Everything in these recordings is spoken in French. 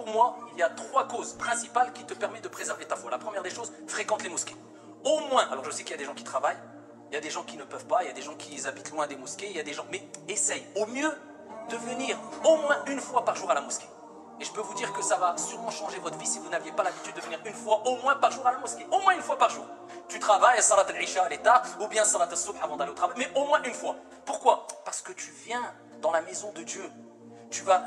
pour moi, il y a 3 causes principales qui te permettent de préserver ta foi. La première des choses, fréquente les mosquées. Au moins, alors je sais qu'il y a des gens qui travaillent, il y a des gens qui ne peuvent pas, il y a des gens qui habitent loin des mosquées, il y a des gens... Mais essaye au mieux de venir au moins une fois par jour à la mosquée. Et je peux vous dire que ça va sûrement changer votre vie si vous n'aviez pas l'habitude de venir une fois au moins par jour à la mosquée. Au moins une fois par jour. Tu travailles, salat al-isha à l'état, ou bien salat al-subh avant d'aller au travail, mais au moins une fois. Pourquoi? Parce que tu viens dans la maison de Dieu. Tu vas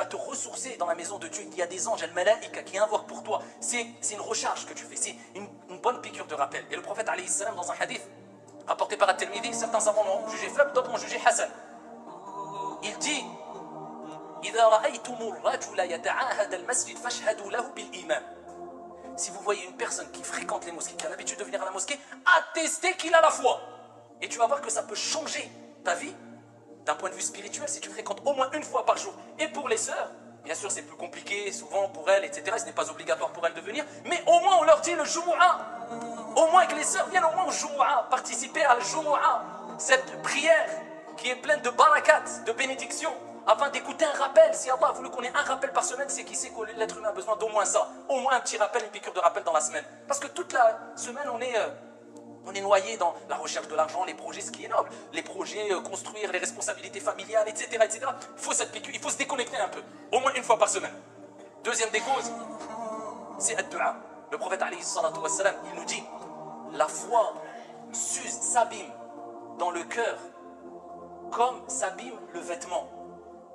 te ressourcer dans la maison de Dieu. Il y a des anges, al-malaïka, qui invoquent pour toi. C'est une recharge que tu fais. C'est une bonne piqûre de rappel. Et le prophète, alayhi salam, dans un hadith, rapporté par At-Tirmidhi, certains savants l'ont jugé faible, d'autres l'ont jugé hasan. Il dit... Si vous voyez une personne qui fréquente les mosquées, qui a l'habitude de venir à la mosquée, attestez qu'il a la foi. Et tu vas voir que ça peut changer ta vie d'un point de vue spirituel si tu fréquentes au moins une fois par jour. Et pour les sœurs, bien sûr c'est plus compliqué souvent pour elles, etc. Ce n'est pas obligatoire pour elles de venir, mais au moins on leur dit le Jumu'ah. Au moins que les sœurs viennent au moins au Jumu'ah, participer à la Jumu'ah, cette prière qui est pleine de barakat, de bénédictions, afin d'écouter un rappel. Si Allah a voulu qu'on ait un rappel par semaine, c'est qu'il sait que l'être humain a besoin d'au moins ça. Au moins un petit rappel, une piqûre de rappel dans la semaine. Parce que toute la semaine, on est noyé dans la recherche de l'argent, les projets, ce qui est noble. Les projets, construire, les responsabilités familiales, etc., etc. Il faut cette piqûre, il faut se déconnecter un peu. Au moins une fois par semaine. Deuxième des causes, c'est ad-du'a. Le prophète, alayhi salatu wassalam, il nous dit, la foi s'use, s'abîme dans le cœur comme s'abîme le vêtement.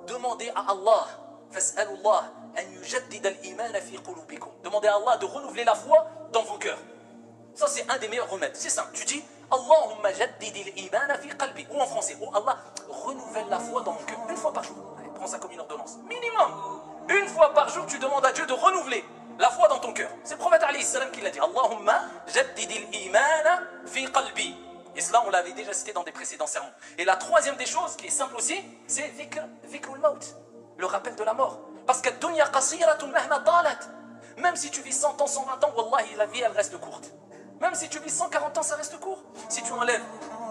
Demandez à Allah, fas'alullah an yujaddida al-iman fi qulubikum. Demandez à Allah de renouveler la foi dans vos cœurs. Ça c'est un des meilleurs remèdes. C'est simple. Tu dis Allahumma jaddid al-iman fi qalbi. Ou en français, oh Allah, renouvelle la foi dans mon cœur. Une fois par jour. Allez, prends ça comme une ordonnance. Minimum. Une fois par jour, tu demandes à Dieu de renouveler la foi dans ton cœur. C'est le prophète alayhi salam qui l'a dit. Allahumma jaddid al-iman fi qalbi. Et cela, on l'avait déjà cité dans des précédents sermons. Et la troisième des choses, qui est simple aussi, c'est dhikrul maut, le rappel de la mort. Parce que dunya qasiratun mahma talat. Même si tu vis 100 ans, 120 ans, wallahi, la vie, elle reste courte. Même si tu vis 140 ans, ça reste court. Si tu enlèves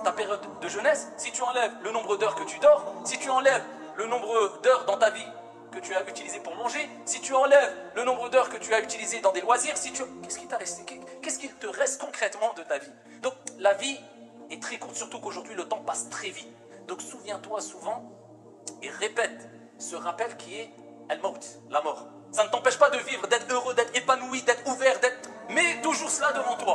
ta période de jeunesse, si tu enlèves le nombre d'heures que tu dors, si tu enlèves le nombre d'heures dans ta vie que tu as utilisé pour manger, si tu enlèves le nombre d'heures que tu as utilisé dans des loisirs, qu'est-ce qui t'a resté? Qu'est-ce qui te reste concrètement de ta vie? Donc, la vie est très courte, surtout qu'aujourd'hui le temps passe très vite. Donc souviens-toi souvent et répète ce rappel qui est al-maut, la mort. Ça ne t'empêche pas de vivre, d'être heureux, d'être épanoui, d'être ouvert, mets toujours cela devant toi.